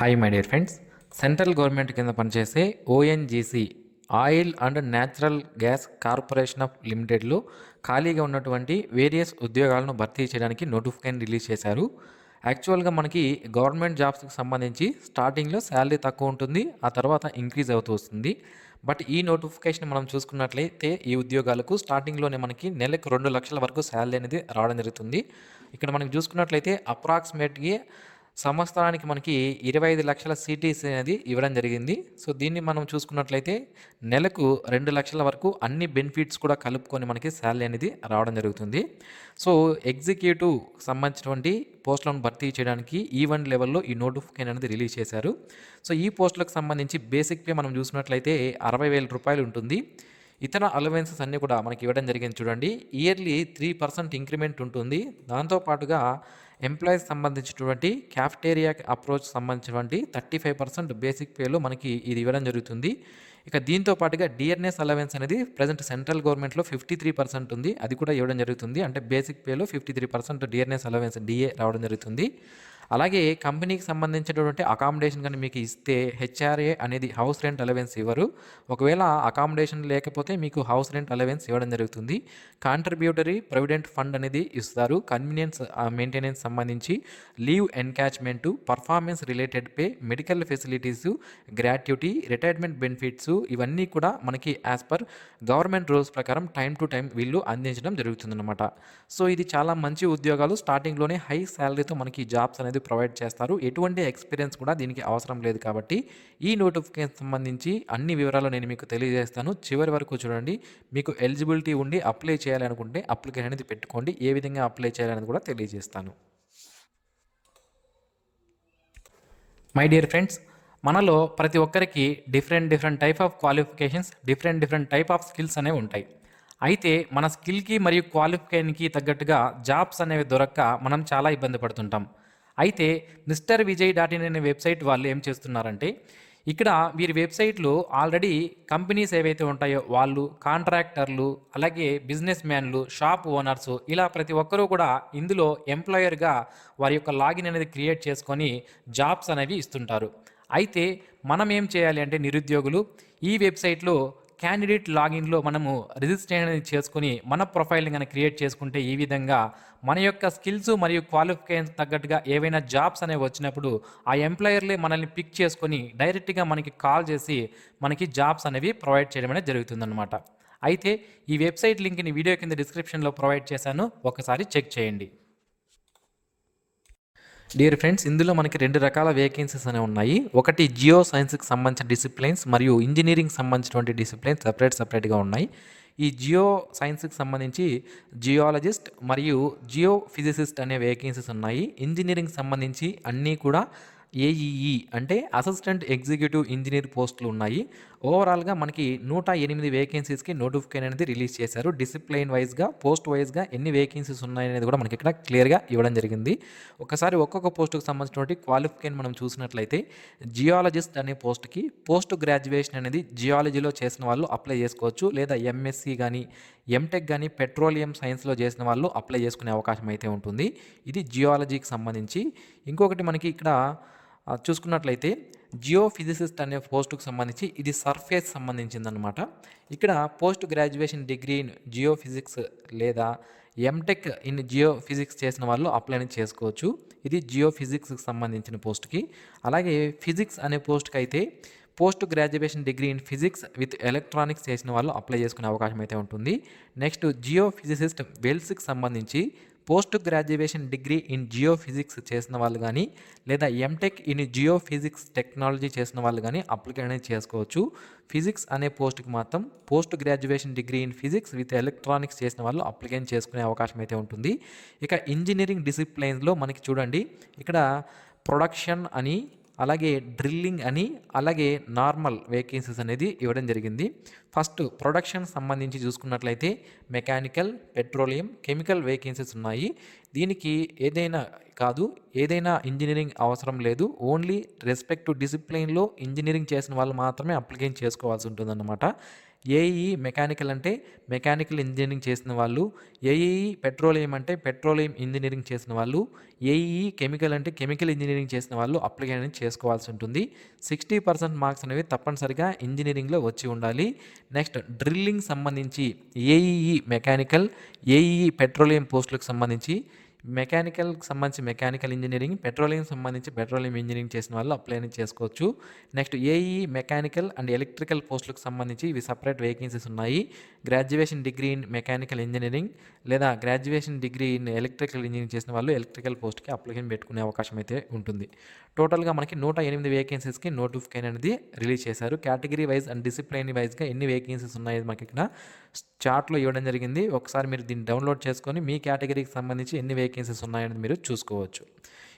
Hi my dear friends. Central government కింద పనిచేసే ONGC oil and natural gas corporation of లిమిటెడ్లో ఖాళీగా ఉన్నటువంటి వేరియస్ ఉద్యోగాలను భర్తీ చేయడానికి నోటిఫికేషన్ రిలీజ్ చేశారు. యాక్చువల్గా మనకి గవర్నమెంట్ జాబ్స్కి సంబంధించి స్టార్టింగ్లో శాలరీ తక్కువ ఉంటుంది, ఆ తర్వాత ఇంక్రీజ్ అవుతూ వస్తుంది. బట్ ఈ నోటిఫికేషన్ మనం చూసుకున్నట్లయితే ఈ ఉద్యోగాలకు స్టార్టింగ్లోనే మనకి నెలకు 2 లక్షల వరకు శాలరీ అనేది రావడం జరుగుతుంది. ఇక్కడ మనకి చూసుకున్నట్లయితే అప్రాక్సిమేట్గా సంవత్సరానికి మనకి 25 లక్షల సిటీసీ అనేది ఇవ్వడం జరిగింది. సో దీన్ని మనం చూసుకున్నట్లయితే నెలకు 2 లక్షల వరకు అన్ని బెనిఫిట్స్ కూడా కలుపుకొని మనకి శాలరీ అనేది రావడం జరుగుతుంది. సో ఎగ్జిక్యూటివ్ సంబంధించినటువంటి పోస్టులను భర్తీ చేయడానికి ఈవెన్ లెవెల్లో ఈ నోటిఫికేషన్ అనేది రిలీజ్ చేశారు. సో ఈ పోస్టులకు సంబంధించి బేసిక్ పే మనం చూసినట్లయితే 60,000 రూపాయలు ఉంటుంది. ఇతర అలవెన్సెస్ అన్నీ కూడా మనకి ఇవ్వడం జరిగింది. చూడండి, ఇయర్లీ 3% ఇంక్రిమెంట్ ఉంటుంది. దాంతోపాటుగా ఎంప్లాయీస్ సంబంధించినటువంటి క్యాఫ్టేరియా అప్రోచ్ సంబంధించినటువంటి 35% బేసిక్ పేలో మనకి ఇది ఇవ్వడం జరుగుతుంది. ఇక దీంతో పాటుగా డిఆర్ఎస్ అలవెన్స్ అనేది ప్రజెంట్ సెంట్రల్ గవర్నమెంట్లో 53% ఉంది, అది కూడా ఇవ్వడం జరుగుతుంది. అంటే బేసిక్ పేలో 53% డిఆర్ఎస్ అలవెన్స్ డిఏ రావడం జరుగుతుంది. అలాగే కంపెనీకి సంబంధించినటువంటి అకామిడేషన్ కానీ మీకు ఇస్తే హెచ్ఆర్ఏ అనేది హౌస్ రెంట్ అలవెన్స్ ఇవ్వరు. ఒకవేళ అకామిడేషన్ లేకపోతే మీకు హౌస్ రెంట్ అలవెన్స్ ఇవ్వడం జరుగుతుంది. కాంట్రిబ్యూటరీ ప్రొవిడెంట్ ఫండ్ అనేది ఇస్తారు. కన్వీనియన్స్ మెయింటెనెన్స్ సంబంధించి leave encashment, performance related pay, medical facilities, gratuity, retirement benefits ఇవన్నీ కూడా మనకి యాజ్ పర్ గవర్నమెంట్ రూల్స్ ప్రకారం టైం టు టైం వీళ్ళు అందించడం జరుగుతుందన్నమాట. సో ఇది చాలా మంచి ఉద్యోగాలు. స్టార్టింగ్లోనే హై శాలరీతో మనకి జాబ్స్ అనేది ప్రొవైడ్ చేస్తారు. ఎటువంటి ఎక్స్పీరియన్స్ కూడా దీనికి అవసరం లేదు. కాబట్టి ఈ నోటిఫికేషన్ సంబంధించి అన్ని వివరాలు నేను మీకు తెలియజేస్తాను. చివరి వరకు చూడండి. మీకు ఎలిజిబిలిటీ ఉండి అప్లై చేయాలనుకుంటే అప్లికేషన్ అనేది పెట్టుకోండి. ఏ విధంగా అప్లై చేయాలనేది కూడా తెలియజేస్తాను. మై డియర్ ఫ్రెండ్స్, మనలో ప్రతి ఒక్కరికి different type of qualifications, different type of skills అనేవి ఉంటాయి. అయితే మన స్కిల్కి మరియు క్వాలిఫికేషన్కి తగ్గట్టుగా జాబ్స్ అనేవి దొరక్క మనం చాలా ఇబ్బంది పడుతుంటాం. అయితే మిస్టర్ విజయ్ .in అనే వెబ్సైట్ వాళ్ళు ఏం చేస్తున్నారంటే, ఇక్కడ వీరి వెబ్సైట్లో ఆల్రెడీ కంపెనీస్ ఏవైతే ఉంటాయో వాళ్ళు, కాంట్రాక్టర్లు, అలాగే బిజినెస్ మ్యాన్లు, షాప్ ఓనర్సు, ఇలా ప్రతి ఒక్కరూ కూడా ఇందులో ఎంప్లాయర్గా వారి యొక్క లాగిన్ అనేది క్రియేట్ చేసుకొని జాబ్స్ అనేవి ఇస్తుంటారు. అయితే మనం ఏం చేయాలి అంటే నిరుద్యోగులు ఈ వెబ్సైట్లో క్యాండిడేట్ లాగిన్లో మనము రిజిస్ట్రేషన్ అనేది చేసుకుని మన ప్రొఫైల్ని కనుక క్రియేట్ చేసుకుంటే ఈ విధంగా మన యొక్క స్కిల్స్ మరియు క్వాలిఫికేషన్ తగ్గట్టుగా ఏవైనా జాబ్స్ అనేవి వచ్చినప్పుడు ఆ ఎంప్లాయర్లే మనల్ని పిక్ చేసుకొని డైరెక్ట్గా మనకి కాల్ చేసి మనకి జాబ్స్ అనేవి ప్రొవైడ్ చేయడం అనేది జరుగుతుందన్నమాట. అయితే ఈ వెబ్సైట్ లింక్ని వీడియో కింద డిస్క్రిప్షన్లో ప్రొవైడ్ చేశాను, ఒకసారి చెక్ చేయండి. డియర్ ఫ్రెండ్స్, ఇందులో మనకి 2 రకాల వేకెన్సీస్ అనేవి ఉన్నాయి. ఒకటి జియో సైన్స్కి సంబంధించిన డిసిప్లిన్స్ మరియు ఇంజనీరింగ్ సంబంధించినటువంటి డిసిప్లిన్స్ సపరేట్గా ఉన్నాయి. ఈ జియో సైన్స్కి సంబంధించి జియాలజిస్ట్ మరియు జియో ఫిజిసిస్ట్ అనే వేకెన్సీస్ ఉన్నాయి. ఇంజనీరింగ్ సంబంధించి అన్నీ కూడా ఏఈఈ అంటే అసిస్టెంట్ ఎగ్జిక్యూటివ్ ఇంజనీర్ పోస్టులు ఉన్నాయి. ఓవరాల్గా మనకి 108 వేకెన్సీస్కి నోటిఫికేషన్ అనేది రిలీజ్ చేశారు. డిసిప్లైన్ వైజ్గా, పోస్ట్ వైజ్గా ఎన్ని వేకెన్సీస్ ఉన్నాయనేది కూడా మనకి ఇక్కడ క్లియర్గా ఇవ్వడం జరిగింది. ఒకసారి ఒక్కొక్క పోస్టుకు సంబంధించినటువంటి క్వాలిఫికేషన్ మనం చూసినట్లయితే జియాలజిస్ట్ అనే పోస్ట్కి పోస్ట్ గ్రాడ్యుయేషన్ అనేది జియాలజీలో చేసిన వాళ్ళు అప్లై చేసుకోవచ్చు, లేదా ఎంఎస్సి కానీ ఎంటెక్ కానీ పెట్రోలియం సైన్స్లో చేసిన వాళ్ళు అప్లై చేసుకునే అవకాశం అయితే ఉంటుంది. ఇది జియాలజీకి సంబంధించి. ఇంకొకటి మనకి ఇక్కడ చూసుకున్నట్లయితే జియో ఫిజిసిస్ట్ అనే పోస్టుకు సంబంధించి ఇది సర్ఫేస్ సంబంధించిందనమాట. ఇక్కడ post graduation degree in Jio physics లేదా ఎంటెక్ ఇన్ జియో ఫిజిక్స్ చేసిన వాళ్ళు అప్లై చేసుకోవచ్చు. ఇది జియో ఫిజిక్స్కి సంబంధించిన పోస్ట్కి. అలాగే ఫిజిక్స్ అనే పోస్ట్కి అయితే post graduation degree in physics with electronics చేసిన వాళ్ళు అప్లై చేసుకునే అవకాశం అయితే ఉంటుంది. నెక్స్ట్ జియో ఫిజిసిస్ట్ వెల్స్కి సంబంధించి post graduation degree in geophysics చేసిన వాళ్ళు కానీ లేదా MTech in geophysics technology చేసిన వాళ్ళు కానీ అప్లికేషన్ అనేది చేసుకోవచ్చు. ఫిజిక్స్ అనే పోస్ట్కి మాత్రం post graduation degree in physics with electronics చేసిన వాళ్ళు అప్లికేషన్ చేసుకునే అవకాశం అయితే ఉంటుంది. ఇక ఇంజనీరింగ్ డిసిప్లైన్స్లో మనకి చూడండి, ఇక్కడ ప్రొడక్షన్ అని, అలాగే డ్రిల్లింగ్ అని, అలాగే నార్మల్ వేకెన్సీస్ అనేది ఇవ్వడం జరిగింది. ఫస్ట్ ప్రొడక్షన్ సంబంధించి చూసుకున్నట్లయితే మెకానికల్, పెట్రోలియం, కెమికల్ వేకెన్సీస్ ఉన్నాయి. దీనికి ఏదైనా ఇంజనీరింగ్ అవసరం లేదు. ఓన్లీ రెస్పెక్ట్ టు డిసిప్లిన్లో ఇంజనీరింగ్ చేసిన వాళ్ళు మాత్రమే అప్లికేషన్ చేసుకోవాల్సి ఉంటుందన్నమాట. ఏఈఈ మెకానికల్ అంటే మెకానికల్ ఇంజనీరింగ్ చేసిన వాళ్ళు, ఏఈఈ పెట్రోలియం అంటే పెట్రోలియం ఇంజనీరింగ్ చేసిన వాళ్ళు, ఏఈఈ కెమికల్ అంటే కెమికల్ ఇంజనీరింగ్ చేసిన వాళ్ళు అప్లికేషన్ చేసుకోవాల్సి ఉంటుంది. 60% మార్క్స్ అనేవి తప్పనిసరిగా ఇంజనీరింగ్లో వచ్చి ఉండాలి. నెక్స్ట్ డ్రిల్లింగ్ సంబంధించి ఏఈఈ మెకానికల్, ఏఈఈ పెట్రోలియం పోస్టులకు సంబంధించి మెకానికల్కి సంబంధించి మెకానికల్ ఇంజనీరింగ్, పెట్రోలియం సంబంధించి పెట్రోలియం ఇంజనీరింగ్ చేసిన వాళ్ళు అప్లై చేసుకోవచ్చు. Next AE mechanical and electrical పోస్టులకు సంబంధించి ఇవి సపరేట్ వేకెన్సీస్ ఉన్నాయి. Graduation degree in mechanical engineering లేదా graduation degree in electrical engineering చేసిన వాళ్ళు ఎలక్ట్రికల్ పోస్ట్కి అప్లికేషన్ పెట్టుకునే అవకాశం అయితే ఉంటుంది. టోటల్గా మనకి 108 వేకెన్సీస్కి నోటిఫికేషన్ అనేది రిలీజ్ చేశారు. కేటగిరీ వైజ్ అండ్ డిసిప్లిన్ వైజ్గా ఎన్ని వేకెన్సీస్ ఉన్నాయి మనకి ఇక్కడ చార్ట్లో ఇవ్వడం జరిగింది. ఒకసారి మీరు దీన్ని డౌన్లోడ్ చేసుకొని మీ కేటగిరీకి సంబంధించి ఎన్ని వేకెన్సీస్ ఉన్నాయని మీరు చూసుకోవచ్చు.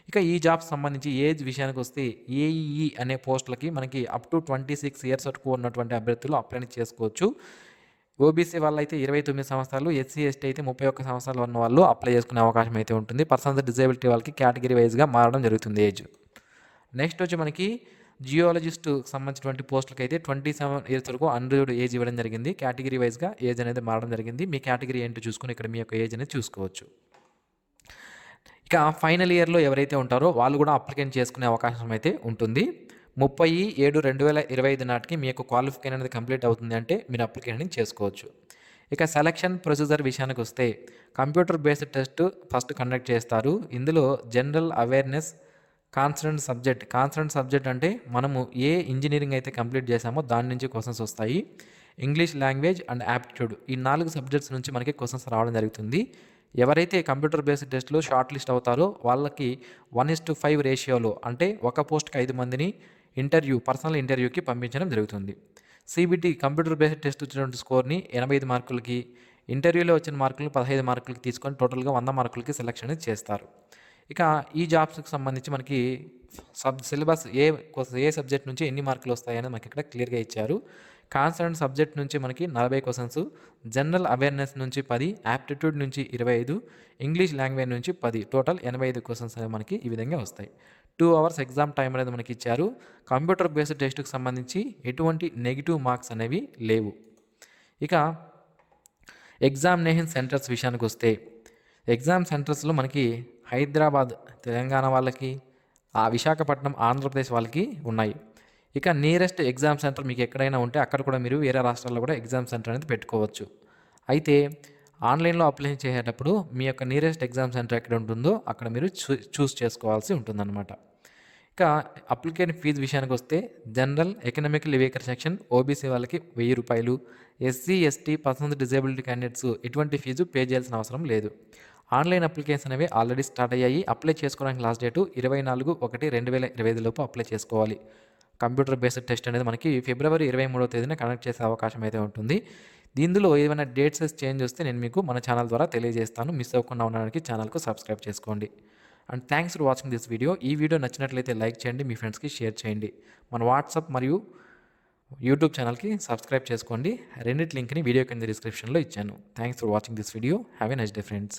ఇక ఈ జాబ్స్ సంబంధించి ఏజ్ విషయానికి వస్తే ఏఈఈ అనే పోస్టులకి మనకి అప్ టు 26 ఇయర్స్ వరకు ఉన్నటువంటి అభ్యర్థులు అప్లై చేసుకోవచ్చు. ఓబీసీ వాళ్ళు అయితే 29 సంవత్సరాలు, ఎస్సీ ఎస్టీ అయితే 31 సంవత్సరాలు ఉన్న వాళ్ళు అప్లై చేసుకునే అవకాశం అయితే ఉంటుంది. పర్సన్స్ డిజేబిలిటీ వాళ్ళకి కేటగిరీ వైజ్గా మారడం జరుగుతుంది ఏజ్. నెక్స్ట్ వచ్చి మనకి జియాలజిస్ట్ సంబంధించినటువంటి పోస్టులకి అయితే 27 ఇయర్స్ వరకు అండర్ ఏజ్ ఇవ్వడం జరిగింది. కేటగిరీ వైజ్గా ఏజ్ అనేది మారడం జరిగింది. మీ కేటగిరీ ఏంటో చూసుకుని ఇక్కడ మీ యొక్క ఏజ్ అనేది చూసుకోవచ్చు. ఇక ఫైనల్ ఇయర్లో ఎవరైతే ఉంటారో వాళ్ళు కూడా అప్లికేషన్ చేసుకునే అవకాశం అయితే ఉంటుంది. 30/7/2025 నాటికి మీ యొక్క క్వాలిఫికేషన్ అనేది కంప్లీట్ అవుతుంది అంటే మీరు అప్లికేషన్ చేసుకోవచ్చు. ఇక సెలక్షన్ ప్రొసీజర్ విషయానికి వస్తే computer based test first conduct చేస్తారు. ఇందులో జనరల్ అవేర్నెస్, కాన్సర్న్ సబ్జెక్ట్ అంటే మనము ఏ ఇంజనీరింగ్ అయితే కంప్లీట్ చేసామో దాని నుంచి క్వశ్చన్స్ వస్తాయి. ఇంగ్లీష్ లాంగ్వేజ్ అండ్ యాప్టిట్యూడ్ ఈ 4 సబ్జెక్ట్స్ నుంచి మనకి క్వశ్చన్స్ రావడం జరుగుతుంది. ఎవరైతే కంప్యూటర్ బేస్డ్ టెస్ట్లో షార్ట్ లిస్ట్ అవుతారో వాళ్ళకి 1:5 రేషియోలో అంటే ఒక పోస్ట్కి 5 మందిని పర్సనల్ ఇంటర్వ్యూకి పంపించడం జరుగుతుంది. సిబిటి కంప్యూటర్ బేస్డ్ టెస్ట్ వచ్చినటువంటి స్కోర్ని 85 మార్కులకి, ఇంటర్వ్యూలో వచ్చిన మార్కులు 15 మార్కులకి తీసుకొని టోటల్గా 100 మార్కులకి సెలెక్షన్ చేస్తారు. ఇక ఈ జాబ్స్కి సంబంధించి మనకి సిలబస్ ఏ సబ్జెక్ట్ నుంచి ఎన్ని మార్కులు వస్తాయని మనకి ఇక్కడ క్లియర్గా ఇచ్చారు. కాన్సర్న్ సబ్జెక్ట్ నుంచి మనకి 40 క్వశ్చన్స్, జనరల్ అవేర్నెస్ నుంచి 10, యాప్టిట్యూడ్ నుంచి 25, ఇంగ్లీష్ లాంగ్వేజ్ నుంచి 10, టోటల్ 85 క్వశ్చన్స్ అనేవి మనకి ఈ విధంగా వస్తాయి. 2 hours ఎగ్జామ్ టైం అనేది మనకి ఇచ్చారు. కంప్యూటర్ బేస్డ్ టెస్ట్కి సంబంధించి ఎటువంటి నెగిటివ్ మార్క్స్ అనేవి లేవు. ఇక ఎగ్జామినేషన్ సెంటర్స్ విషయానికి వస్తే ఎగ్జామ్ సెంటర్స్లో మనకి హైదరాబాద్ తెలంగాణ వాళ్ళకి, విశాఖపట్నం ఆంధ్రప్రదేశ్ వాళ్ళకి ఉన్నాయి. ఇక నియరెస్ట్ ఎగ్జామ్ సెంటర్ మీకు ఎక్కడైనా ఉంటే అక్కడ కూడా మీరు వేరే రాష్ట్రాల్లో కూడా ఎగ్జామ్ సెంటర్ అనేది పెట్టుకోవచ్చు. అయితే ఆన్లైన్లో అప్లై చేసేటప్పుడు మీ యొక్క నియరెస్ట్ ఎగ్జామ్ సెంటర్ ఎక్కడ ఉంటుందో అక్కడ మీరు చూస్ చేసుకోవాల్సి ఉంటుందన్నమాట. ఇక అప్లికేషన్ ఫీజు విషయానికి వస్తే general economical weaker section OBC వాళ్ళకి 1000 రూపాయలు, SC ST persons disability candidates ఎటువంటి ఫీజు పే చేయాల్సిన అవసరం లేదు. ఆన్లైన్ అప్లికేషన్ అనేవి ఆల్రెడీ స్టార్ట్ అయ్యాయి. అప్లై చేసుకోవడానికి లాస్ట్ డేటు 24/1/2025 లోపు అప్లై చేసుకోవాలి. కంప్యూటర్ బేస్డ్ టెస్ట్ అనేది మనకి ఫిబ్రవరి 23వ తేదీన కండక్ట్ చేసే అవకాశం అయితే ఉంటుంది. దీనిలో ఏమైనా డేట్స్ చేంజ్ వస్తే నేను మీకు మన ఛానల్ ద్వారా తెలియజేస్తాను. మిస్ అవ్వకుండా ఉండడానికి ఛానల్కు సబ్స్క్రైబ్ చేసుకోండి. And thanks for watching this video. ఈ వీడియో నచ్చినట్లయితే లైక్ చేయండి, మీ ఫ్రెండ్స్కి షేర్ చేయండి. మన వాట్సాప్ మరియు యూట్యూబ్ ఛానల్కి సబ్స్క్రైబ్ చేసుకోండి. రెండింటి లింక్ని వీడియో కింద డిస్క్రిప్షన్లో ఇచ్చాను. Thanks for watching this video. Have a nice day friends.